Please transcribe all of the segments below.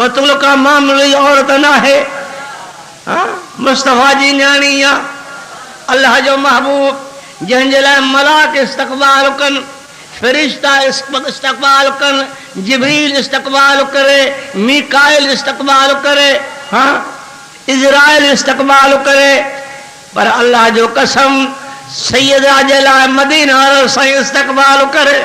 बतूल का मामूली औरत ना है। मुस्तफा जी न्याणी आ, अल्लाह जो महबूब जंहिंजे लाइ मलाक इस्तक़बाल कनि, फरिश्ता इस्तक़बाल कनि, जिब्रील इस्तक़बाल करे, मीकाइल इस्तक़बाल करे, हाँ इज़राइल इस्तक़बाल करे, पर अल्लाह जो कसम सैयदा जे लाइ मदीना वारो साईं इस्तक़बाल करे।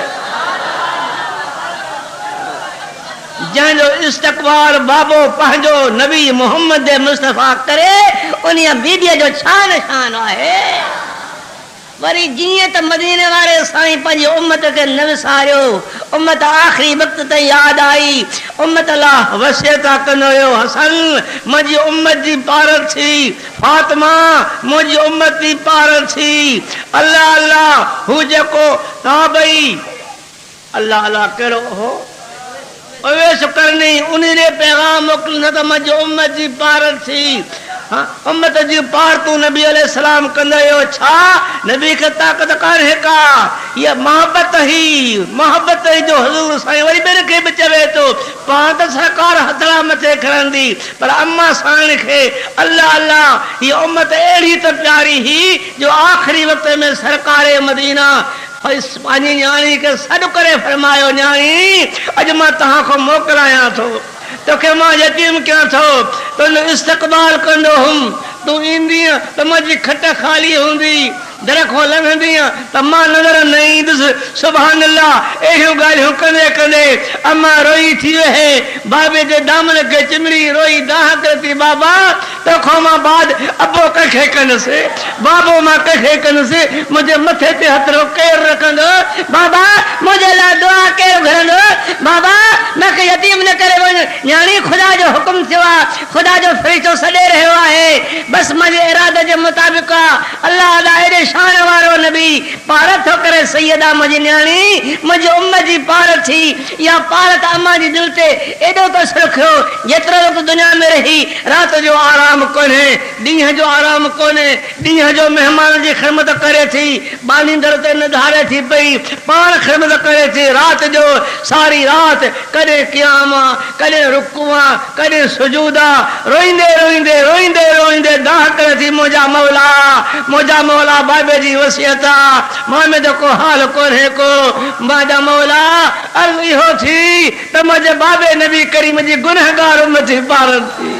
जंहिंजो इस्तक़बाल बाबो पंहिंजो नबी मोहम्मद मुस्तफ़ा करे, उन बीबीअ जो छा निशान आहे। वरी जीअं त मदीने वारे साईं पंहिंजी उम्मत खे न विसारियो, उम्मत आख़िरी वक़्त ते यादि आई, उम्मत लाइ वसियत कंदो हुयो, हसन मुंहिंजी उम्मत जी पार थी, फातिमा मुंहिंजी उम्मत जी पार थी। अल्लाह अल्लाह हू जेको ताबई अल्लाह अल्लाह कहिड़ो हो अवेश करनी उन्हीं ने पैगाम मोकिलियो त मुंहिंजी उम्मत जी पार थी। उम्मत जी पार तू नबी अलैहिस्सलाम कंदो हुयो, छा नबी खे ताक़त कान्हे का, ये मोहब्बत ही जो हज़ूर साईं वरी ॿियनि खे बि चवे थो, पाण त सरकार हथड़ा मथे खणंदी, पर अम्मा साईं खे अल्लाह अल्लाह ये उम्मत अहिड़ी त प्यारी ही जो आख़िरी वक़्त में सरकार मदीना पंहिंजी न्याणी खे सॾु करे फरमायो, न्याणी अॼु मां तव्हां खां मोकिलायां थो, तोखे मां यतीम कयां थो, तुंहिंजो इस्तक़बाल कंदो हुउमि, तूं ईंदीअ त मुंहिंजी खट ख़ाली हूंदी, दर खां लंघंदी त मां नज़र न ईंदुसि। सुभान अल्लाह, अहिड़ियूं ॻाल्हियूं कंदे कंदे अम्मा रोई थी वहे, बाबे जे दामन खे चिमड़ी रोई दाह करती, बाबा तोखां मां बाद अबो कंहिंखे कंदुसि, बाबो मां कंहिंखे कंदुसि, मुंहिंजे मथे ते हथड़ो केरु रखंदो, बाबा मुंहिंजे लाइ दुआ केरु घुरंदो, बाबा मूंखे यतीम न करे वञ। न्याणी ख़ुदा जो हुकुम थियो आहे, ख़ुदा जो फ़रिश्तो सॾे रहियो आहे, बसि मुंहिंजे इरादे जे मुताबिक़ आहे। अल्लाह अल्लाह एॾे शान वारो नबी पार थो करे, सैयदा मुंहिंजी न्याणी मुंहिंजी उम्मत जी पार थी, इहा पार त अम्मा जी दिलि ते एॾो त सुरखियो, जेतिरो वक़्तु दुनिया में रही राति जो आराम कोन्हे, ॾींहं जो आराम कोन्हे, ॾींहं जो महिमान जी ख़िदमत करे थी, बानींदड़ ते निधारे थी पई, पाण ख़िदमत करे थी, राति जो सारी राति कॾहिं क़याम कॾहिं रुकू कॾहिं सुजूदा, रोईंदे रोईंदे रोईंदे रोईंदे दाह करे थी, मुंहिंजा मौला बाबे जी वसियत आहे, मां में को हाल कोन्हे को, मुंहिंजा मौला अर्ज़ इहो थी त मुंहिंजे बाबे नबी करीम जी गुनहगार उम्मत जी पार थी।